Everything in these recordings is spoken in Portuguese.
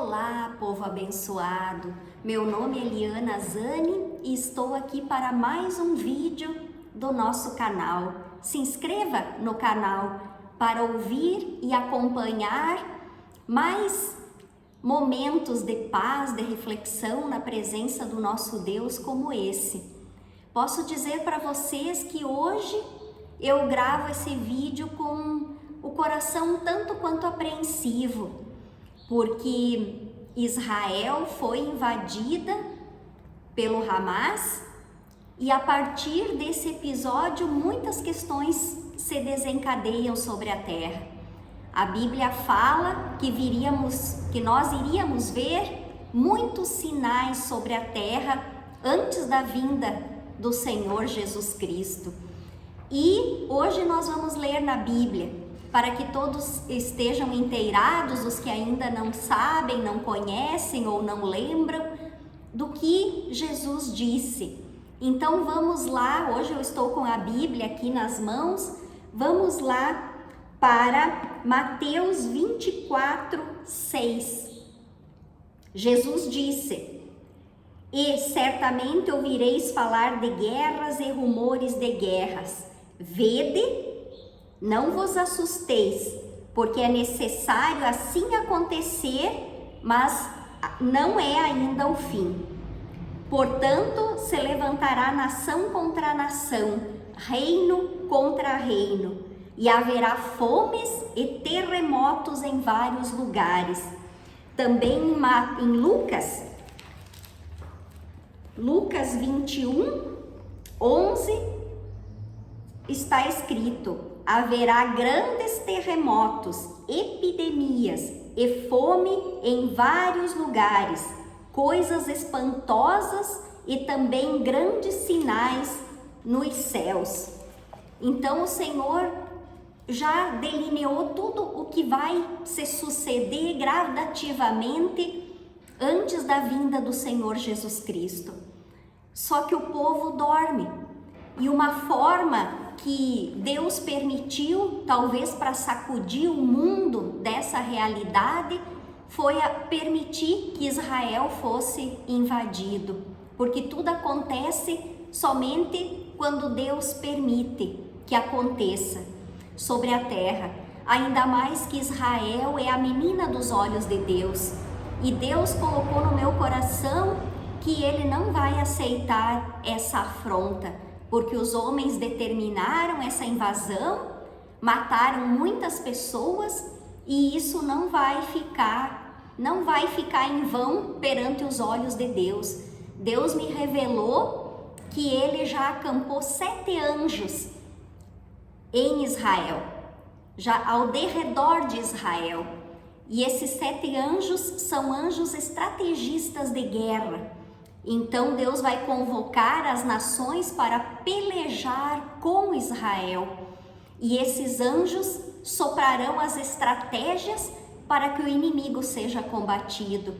Olá, povo abençoado! Meu nome é Eliana Zani e estou aqui para mais um vídeo do nosso canal. Se inscreva no canal para ouvir e acompanhar mais momentos de paz, de reflexão na presença do nosso Deus como esse. Posso dizer para vocês que hoje eu gravo esse vídeo com o coração tanto quanto apreensivo, porque Israel foi invadida pelo Hamas e a partir desse episódio muitas questões se desencadeiam sobre a terra. A Bíblia fala que nós iríamos ver muitos sinais sobre a terra antes da vinda do Senhor Jesus Cristo. E hoje nós vamos ler na Bíblia, para que todos estejam inteirados, os que ainda não sabem, não conhecem ou não lembram do que Jesus disse. Então vamos lá, hoje eu estou com a Bíblia aqui nas mãos, vamos lá para Mateus 24:6. Jesus disse: "E certamente ouvireis falar de guerras e rumores de guerras. Vede, não vos assusteis, porque é necessário assim acontecer, mas não é ainda o fim. Portanto, se levantará nação contra nação, reino contra reino, e haverá fomes e terremotos em vários lugares." Também em Lucas 21:11 está escrito: "Haverá grandes terremotos, epidemias e fome em vários lugares, coisas espantosas e também grandes sinais nos céus." Então o Senhor já delineou tudo o que vai se suceder gradativamente antes da vinda do Senhor Jesus Cristo. Só que o povo dorme, e uma forma que Deus permitiu, talvez para sacudir o mundo dessa realidade, foi permitir que Israel fosse invadido, porque tudo acontece somente quando Deus permite que aconteça sobre a terra, ainda mais que Israel é a menina dos olhos de Deus, e Deus colocou no meu coração que Ele não vai aceitar essa afronta, porque os homens determinaram essa invasão, mataram muitas pessoas, e isso não vai ficar em vão perante os olhos de Deus. Deus me revelou que Ele já acampou 7 anjos em Israel, já ao derredor de Israel, e esses 7 anjos são anjos estrategistas de guerra. Então Deus vai convocar as nações para pelejar com Israel, e esses anjos soprarão as estratégias para que o inimigo seja combatido.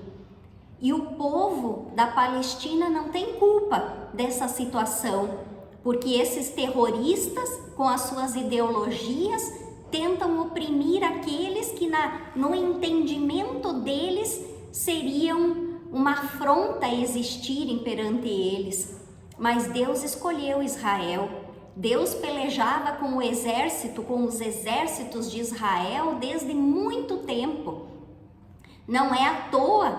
E o povo da Palestina não tem culpa dessa situação, porque esses terroristas, com as suas ideologias, tentam oprimir aqueles que no entendimento deles seriam uma afronta a existirem perante eles. Mas Deus escolheu Israel. Deus pelejava com os exércitos de Israel desde muito tempo. Não é à toa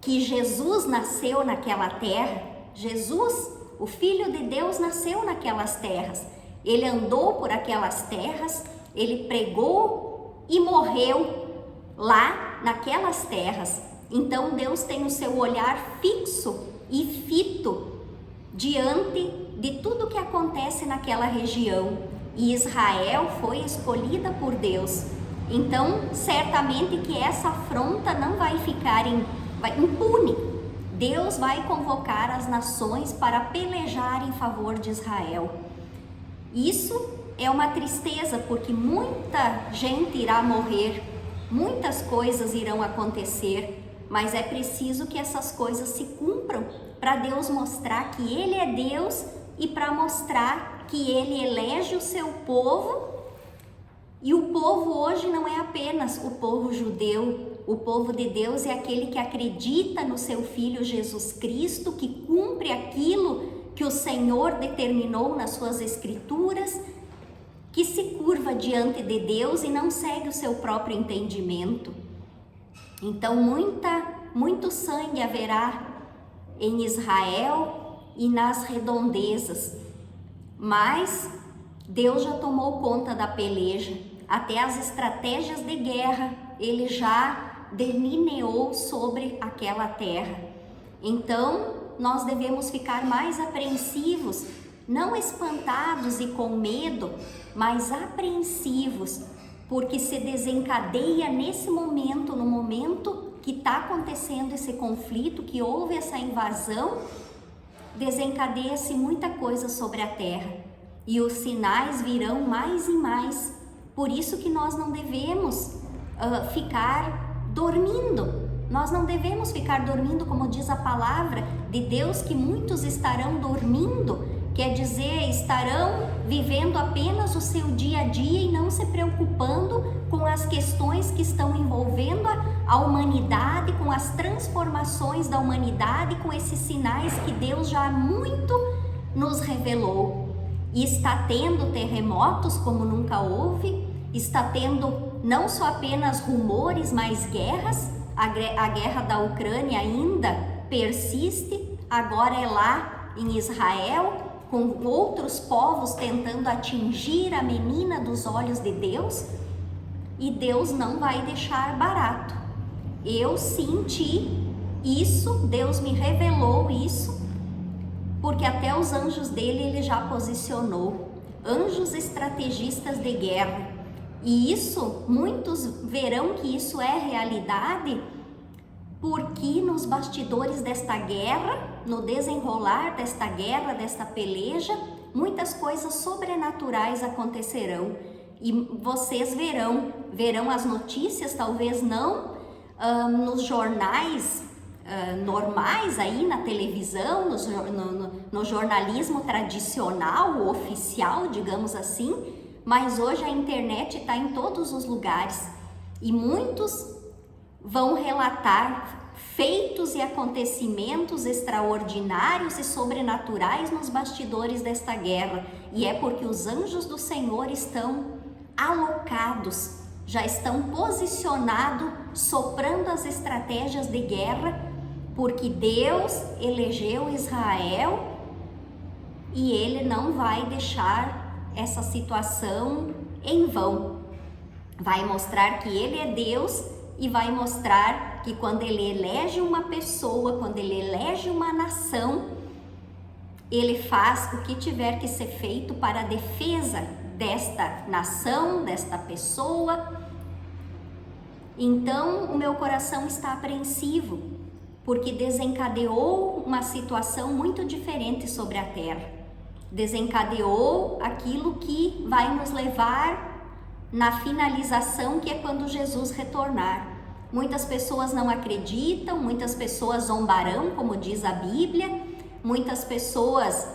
que Jesus nasceu naquela terra. Jesus, o Filho de Deus, nasceu naquelas terras. Ele andou por aquelas terras, ele pregou e morreu lá naquelas terras. Então Deus tem o seu olhar fixo e fito diante de tudo que acontece naquela região, e Israel foi escolhida por Deus. Então certamente que essa afronta não vai ficar impune. Deus vai convocar as nações para pelejar em favor de Israel. Isso é uma tristeza, porque muita gente irá morrer, muitas coisas irão acontecer, mas é preciso que essas coisas se cumpram para Deus mostrar que Ele é Deus e para mostrar que Ele elege o seu povo. E o povo hoje não é apenas o povo judeu, o povo de Deus é aquele que acredita no seu Filho Jesus Cristo, que cumpre aquilo que o Senhor determinou nas suas Escrituras, que se curva diante de Deus e não segue o seu próprio entendimento. Então muito sangue haverá em Israel e nas redondezas, mas Deus já tomou conta da peleja, até as estratégias de guerra Ele já delineou sobre aquela terra. Então nós devemos ficar mais apreensivos, não espantados e com medo, mas apreensivos, porque se desencadeia nesse momento, no momento que está acontecendo esse conflito, que houve essa invasão, desencadeia-se muita coisa sobre a terra e os sinais virão mais e mais. Por isso que nós não devemos ficar dormindo. Nós não devemos ficar dormindo, como diz a palavra de Deus, que muitos estarão dormindo, quer dizer, estarão vivendo apenas o seu dia a dia e não se preocupando com as questões que estão envolvendo a humanidade, com as transformações da humanidade, com esses sinais que Deus já há muito nos revelou. E está tendo terremotos como nunca houve, está tendo não só apenas rumores, mas guerras. A guerra da Ucrânia ainda persiste, agora é lá em Israel, com outros povos tentando atingir a menina dos olhos de Deus, e Deus não vai deixar barato. Eu senti isso, Deus me revelou isso, porque até os anjos dele Ele já posicionou, anjos estrategistas de guerra. E isso, muitos verão que isso é realidade, porque nos bastidores desta guerra, no desenrolar desta guerra, desta peleja, muitas coisas sobrenaturais acontecerão. E vocês verão as notícias, talvez não nos jornais normais aí na televisão, no jornalismo tradicional, oficial, digamos assim, mas hoje a internet está em todos os lugares e muitos vão relatar feitos e acontecimentos extraordinários e sobrenaturais nos bastidores desta guerra, e é porque os anjos do Senhor estão alocados, já estão posicionados, soprando as estratégias de guerra, porque Deus elegeu Israel e Ele não vai deixar essa situação em vão. Vai mostrar que Ele é Deus e vai mostrar que quando Ele elege uma pessoa, quando Ele elege uma nação, Ele faz o que tiver que ser feito para a defesa desta nação, desta pessoa. Então o meu coração está apreensivo, porque desencadeou uma situação muito diferente sobre a terra. Desencadeou aquilo que vai nos levar na finalização, que é quando Jesus retornar. Muitas pessoas não acreditam, muitas pessoas zombarão, como diz a Bíblia, muitas pessoas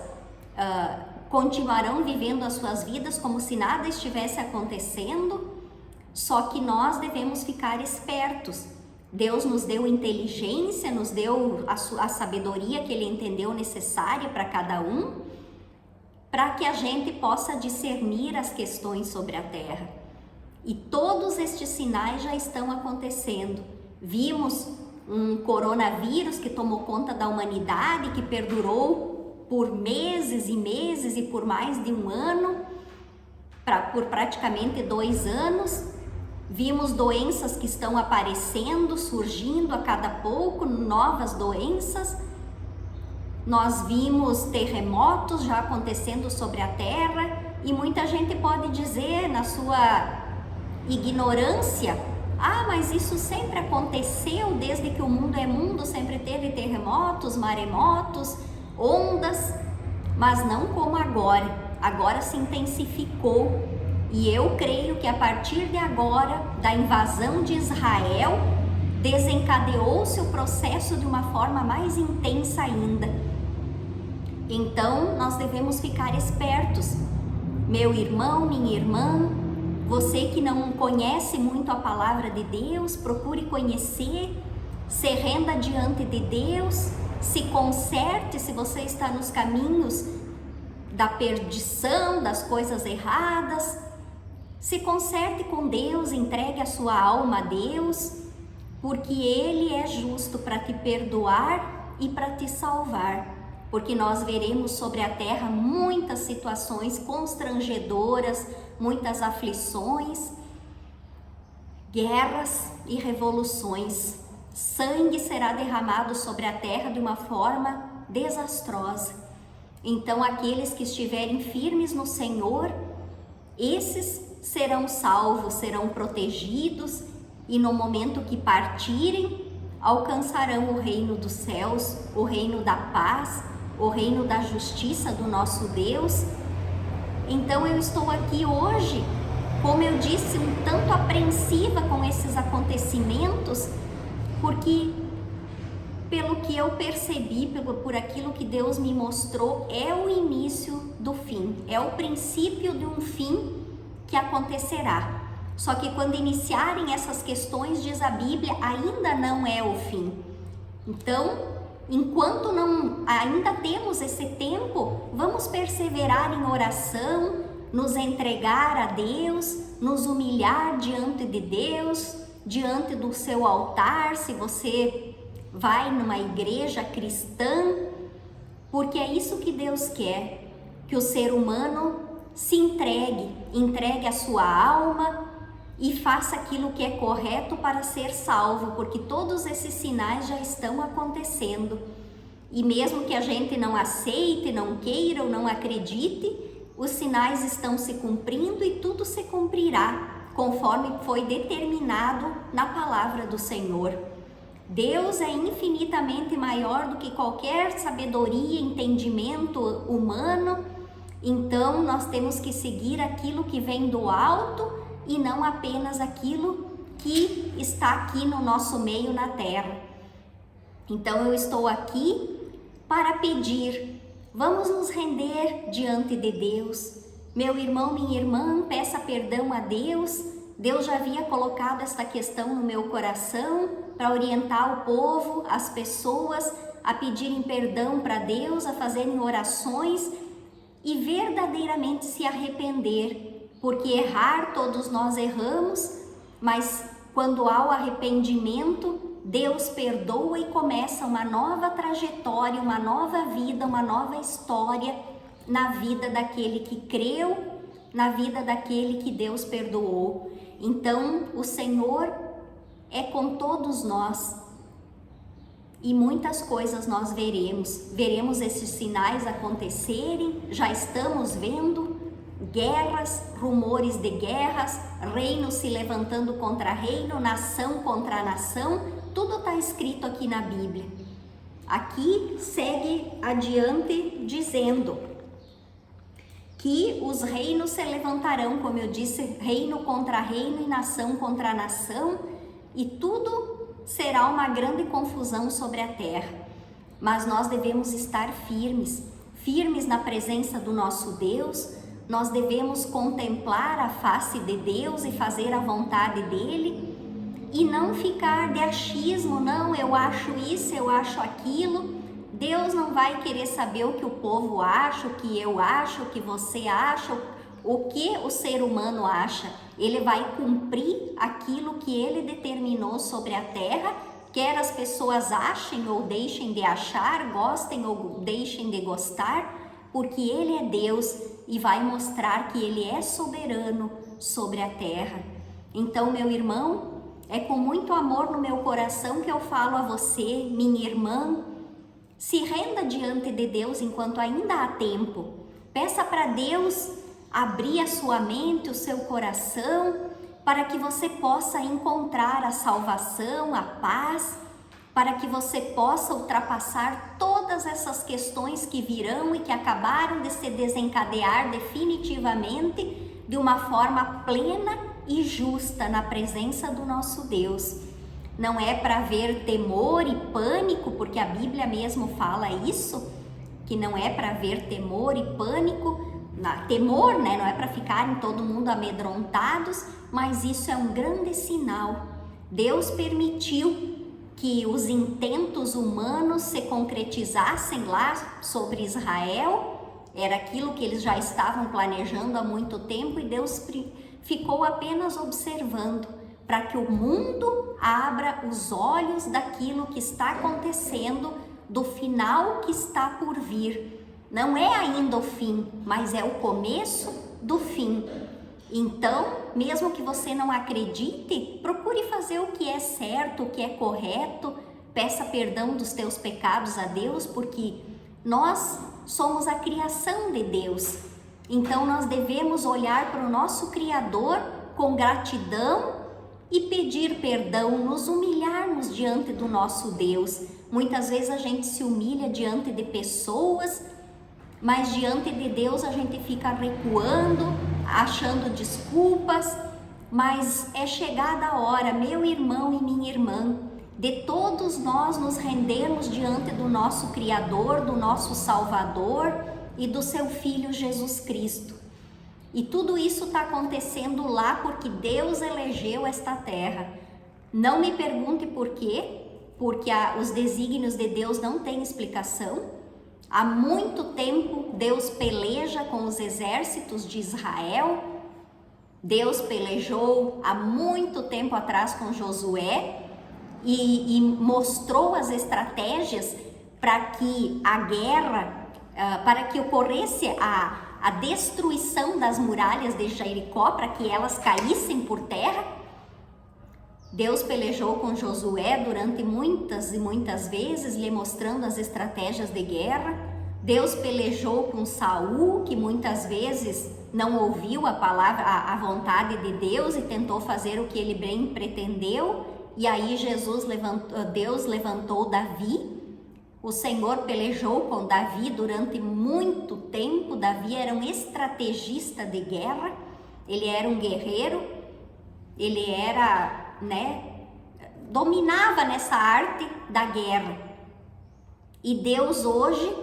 continuarão vivendo as suas vidas como se nada estivesse acontecendo, só que nós devemos ficar espertos. Deus nos deu inteligência, nos deu a sabedoria que Ele entendeu necessária para cada um, para que a gente possa discernir as questões sobre a terra. E todos estes sinais já estão acontecendo. Vimos um coronavírus que tomou conta da humanidade, que perdurou por meses e meses e por mais de um ano, por praticamente 2 anos. Vimos doenças que estão aparecendo, surgindo a cada pouco, novas doenças. Nós vimos terremotos já acontecendo sobre a terra, e muita gente pode dizer na sua ignorância: ah, mas isso sempre aconteceu, desde que o mundo é mundo, sempre teve terremotos, maremotos, ondas, mas não como agora. Agora se intensificou, e eu creio que a partir de agora, da invasão de Israel, desencadeou-se o processo de uma forma mais intensa ainda. Então nós devemos ficar espertos, meu irmão, minha irmã, Você que não conhece muito a palavra de Deus, procure conhecer, se renda diante de Deus, se conserte se você está nos caminhos da perdição, das coisas erradas. Se conserte com Deus, entregue a sua alma a Deus, porque Ele é justo para te perdoar e para te salvar. Porque nós veremos sobre a terra muitas situações constrangedoras, muitas aflições, guerras e revoluções. Sangue será derramado sobre a terra de uma forma desastrosa. Então, aqueles que estiverem firmes no Senhor, esses serão salvos, serão protegidos e no momento que partirem, alcançarão o reino dos céus, o reino da paz, o reino da justiça do nosso Deus. Então eu estou aqui hoje, como eu disse, um tanto apreensiva com esses acontecimentos, porque pelo que eu percebi, por aquilo que Deus me mostrou, é o início do fim, é o princípio de um fim que acontecerá. Só que quando iniciarem essas questões, diz a Bíblia, ainda não é o fim. Então, enquanto ainda temos esse tempo, vamos perseverar em oração, nos entregar a Deus, nos humilhar diante de Deus, diante do seu altar, se você vai numa igreja cristã, porque é isso que Deus quer, que o ser humano se entregue a sua alma e faça aquilo que é correto para ser salvo, porque todos esses sinais já estão acontecendo. E mesmo que a gente não aceite, não queira ou não acredite, os sinais estão se cumprindo e tudo se cumprirá, conforme foi determinado na palavra do Senhor. Deus é infinitamente maior do que qualquer sabedoria, entendimento humano, então nós temos que seguir aquilo que vem do alto e não apenas aquilo que está aqui no nosso meio na terra. Então eu estou aqui para pedir, vamos nos render diante de Deus. Meu irmão, minha irmã, peça perdão a Deus. Deus já havia colocado esta questão no meu coração para orientar o povo, as pessoas a pedirem perdão para Deus, a fazerem orações e verdadeiramente se arrepender, porque errar todos nós erramos, mas quando há o arrependimento, Deus perdoa e começa uma nova trajetória, uma nova vida, uma nova história na vida daquele que creu, na vida daquele que Deus perdoou. Então, o Senhor é com todos nós e muitas coisas nós veremos esses sinais acontecerem, já estamos vendo guerras, rumores de guerras, reino se levantando contra reino, nação contra nação, tudo está escrito aqui na Bíblia. Aqui segue adiante dizendo que os reinos se levantarão, como eu disse, reino contra reino e nação contra nação, e tudo será uma grande confusão sobre a terra. Mas nós devemos estar firmes na presença do nosso Deus. Nós devemos contemplar a face de Deus e fazer a vontade dele, e não ficar de achismo, não, eu acho isso, eu acho aquilo. Deus não vai querer saber o que o povo acha, o que eu acho, o que você acha, o que o ser humano acha. Ele vai cumprir aquilo que ele determinou sobre a terra, quer as pessoas achem ou deixem de achar, gostem ou deixem de gostar, porque ele é Deus e vai mostrar que ele é soberano sobre a terra. Então, meu irmão, é com muito amor no meu coração que eu falo a você, minha irmã, se renda diante de Deus enquanto ainda há tempo. Peça para Deus abrir a sua mente, o seu coração, para que você possa encontrar a salvação, a paz, para que você possa ultrapassar todas essas questões que virão e que acabaram de se desencadear definitivamente de uma forma plena e justa na presença do nosso Deus. Não é para haver temor e pânico, porque a Bíblia mesmo fala isso, que não é para haver temor e pânico, temor, né? Não é para ficarem todo mundo amedrontados, mas isso é um grande sinal. Deus permitiu que os intentos humanos se concretizassem lá sobre Israel. Era aquilo que eles já estavam planejando há muito tempo, e Deus ficou apenas observando para que o mundo abra os olhos daquilo que está acontecendo, do final que está por vir. Não é ainda o fim, mas é o começo do fim. Então, mesmo que você não acredite, procure fazer o que é certo, o que é correto, peça perdão dos teus pecados a Deus, porque nós somos a criação de Deus. Então, nós devemos olhar para o nosso Criador com gratidão e pedir perdão, nos humilharmos diante do nosso Deus. Muitas vezes a gente se humilha diante de pessoas, mas diante de Deus a gente fica recuando, achando desculpas. Mas é chegada a hora, meu irmão e minha irmã, de todos nós nos rendermos diante do nosso Criador, do nosso Salvador e do seu Filho Jesus Cristo. E tudo isso está acontecendo lá porque Deus elegeu esta terra. Não me pergunte por quê, porque os desígnios de Deus não têm explicação. Há muito tempo Deus peleja com os exércitos de Israel. Deus pelejou há muito tempo atrás com Josué e mostrou as estratégias para que a guerra, para que ocorresse a destruição das muralhas de Jericó, para que elas caíssem por terra. Deus pelejou com Josué durante muitas e muitas vezes, lhe mostrando as estratégias de guerra. Deus pelejou com Saul, que muitas vezes não ouviu a palavra, a vontade de Deus, e tentou fazer o que ele bem pretendeu. E aí Deus levantou Davi. O Senhor pelejou com Davi durante muito tempo. Davi era um estrategista de guerra, ele era um guerreiro, ele era, dominava nessa arte da guerra. E Deus hoje,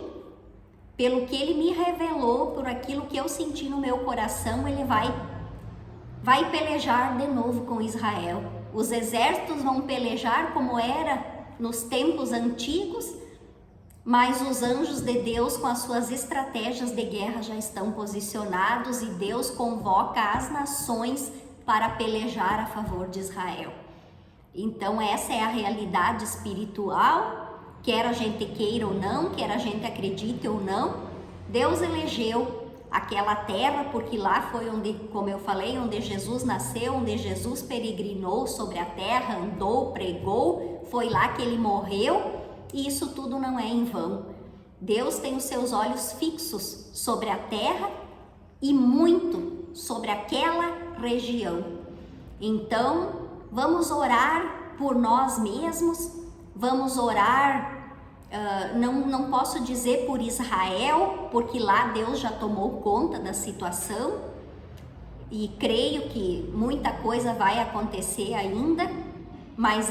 pelo que ele me revelou, por aquilo que eu senti no meu coração, ele vai pelejar de novo com Israel. Os exércitos vão pelejar como era nos tempos antigos, mas os anjos de Deus, com as suas estratégias de guerra, já estão posicionados, e Deus convoca as nações para pelejar a favor de Israel. Então essa é a realidade espiritual, quer a gente queira ou não, quer a gente acredite ou não. Deus elegeu aquela terra, porque lá foi onde, como eu falei, onde Jesus nasceu, onde Jesus peregrinou sobre a terra, andou, pregou, foi lá que ele morreu. E isso tudo não é em vão. Deus tem os seus olhos fixos sobre a terra e muito sobre aquela região. Então, vamos orar por nós mesmos, vamos orar, não posso dizer por Israel, porque lá Deus já tomou conta da situação, e creio que muita coisa vai acontecer ainda. Mas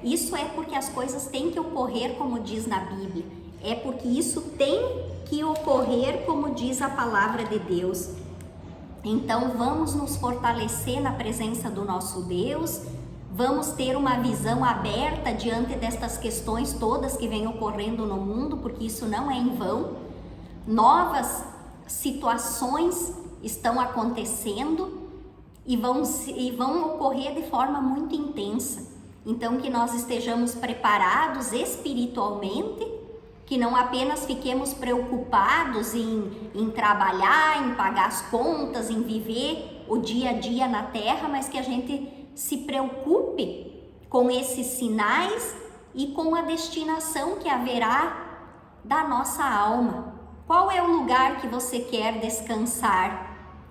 isso é porque as coisas têm que ocorrer como diz na Bíblia. É porque isso tem que ocorrer como diz a palavra de Deus. Então vamos nos fortalecer na presença do nosso Deus. Vamos ter uma visão aberta diante destas questões todas que vêm ocorrendo no mundo, porque isso não é em vão. Novas situações estão acontecendo e vão ocorrer de forma muito intensa. Então que nós estejamos preparados espiritualmente, que não apenas fiquemos preocupados em trabalhar, em pagar as contas, em viver o dia a dia na terra, mas que a gente se preocupe com esses sinais e com a destinação que haverá da nossa alma. Qual é o lugar que você quer descansar?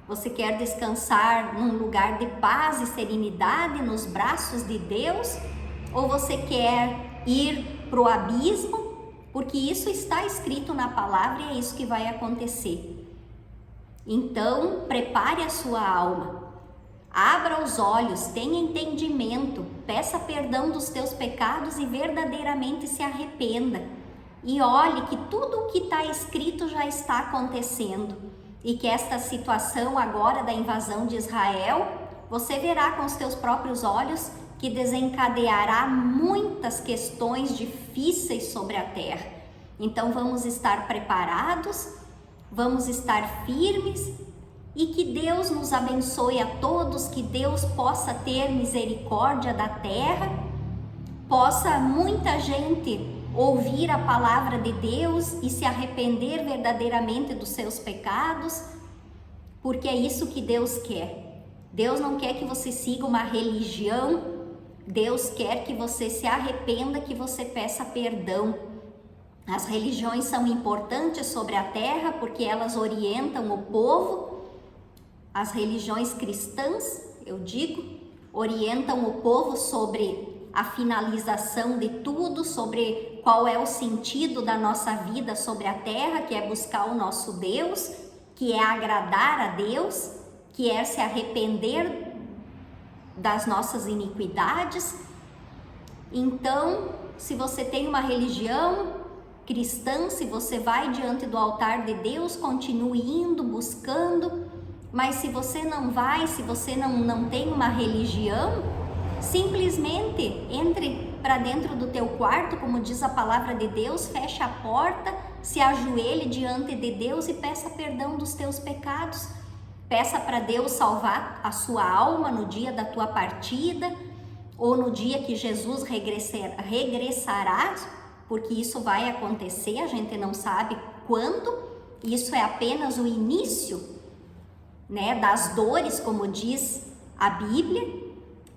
Você quer descansar num lugar de paz e serenidade nos braços de Deus? Ou você quer ir para o abismo? Porque isso está escrito na palavra e é isso que vai acontecer. Então, prepare a sua alma. Abra os olhos, tenha entendimento, peça perdão dos teus pecados e verdadeiramente se arrependa. e olhe que tudo o que está escrito já está acontecendo e que esta situação agora da invasão de Israel, você verá com os teus próprios olhos que desencadeará muitas questões difíceis sobre a terra. Então vamos estar preparados, vamos estar firmes e que Deus nos abençoe a todos, que Deus possa ter misericórdia da terra, possa muita gente ouvir a palavra de Deus e se arrepender verdadeiramente dos seus pecados, porque é isso que Deus quer. Deus não quer que você siga uma religião, Deus quer que você se arrependa, que você peça perdão. As religiões são importantes sobre a terra porque elas orientam o povo. As religiões cristãs, eu digo, orientam o povo sobre a finalização de tudo, sobre qual é o sentido da nossa vida sobre a terra, que é buscar o nosso Deus, que é agradar a Deus, que é se arrepender das nossas iniquidades. Então, se você tem uma religião cristã, se você vai diante do altar de Deus, continue indo, buscando, mas se você não vai, se você não tem uma religião, simplesmente entre para dentro do teu quarto, como diz a palavra de Deus, feche a porta, se ajoelhe diante de Deus e peça perdão dos teus pecados. Peça para Deus salvar a sua alma no dia da tua partida ou no dia que Jesus regressará, porque isso vai acontecer, a gente não sabe quando. Isso é apenas o início, né, das dores, como diz a Bíblia.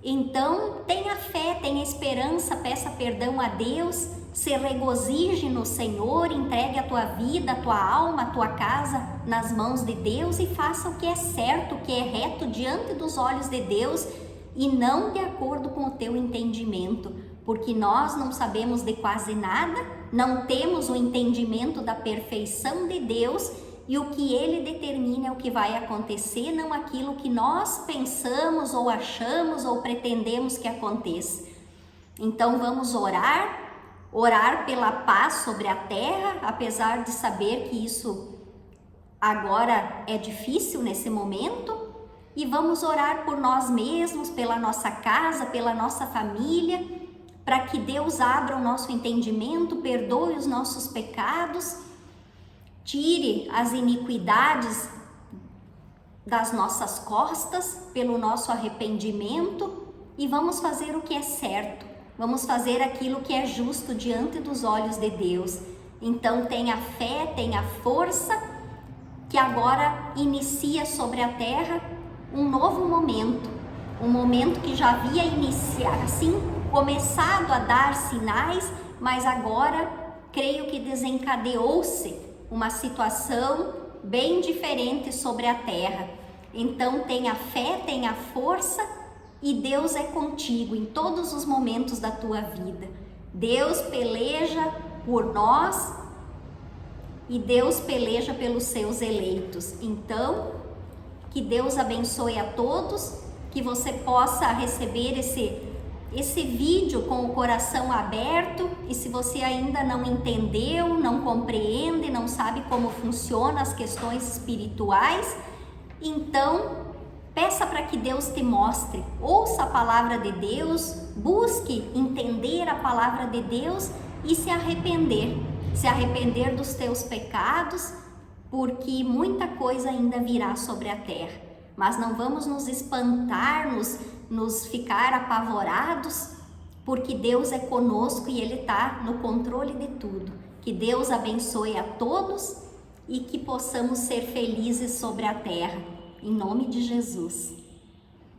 Então, tenha fé, tenha esperança, peça perdão a Deus, se regozije no Senhor, entregue a tua vida, a tua alma, a tua casa nas mãos de Deus e faça o que é certo, o que é reto diante dos olhos de Deus e não de acordo com o teu entendimento, porque nós não sabemos de quase nada, não temos o entendimento da perfeição de Deus. E o que Ele determina é o que vai acontecer, não aquilo que nós pensamos ou achamos ou pretendemos que aconteça. Então vamos orar pela paz sobre a terra, apesar de saber que isso agora é difícil nesse momento. E vamos orar por nós mesmos, pela nossa casa, pela nossa família, para que Deus abra o nosso entendimento, perdoe os nossos pecados, tire as iniquidades das nossas costas pelo nosso arrependimento e vamos fazer o que é certo, vamos fazer aquilo que é justo diante dos olhos de Deus. Então tenha fé, tenha força, que agora inicia sobre a terra um novo momento, um momento que já havia iniciado, assim, começado a dar sinais, mas agora creio que desencadeou-se uma situação bem diferente sobre a terra. Então tenha fé, tenha força e Deus é contigo em todos os momentos da tua vida. Deus peleja por nós e Deus peleja pelos seus eleitos. Então, que Deus abençoe a todos, que você possa receber esse vídeo com o coração aberto, e se você ainda não entendeu, não compreende, não sabe como funcionam as questões espirituais, então peça para que Deus te mostre, ouça a palavra de Deus, busque entender a palavra de Deus e se arrepender dos teus pecados, porque muita coisa ainda virá sobre a terra, mas não vamos nos espantar, nos ficar apavorados, porque Deus é conosco e Ele está no controle de tudo. Que Deus abençoe a todos e que possamos ser felizes sobre a terra, em nome de Jesus.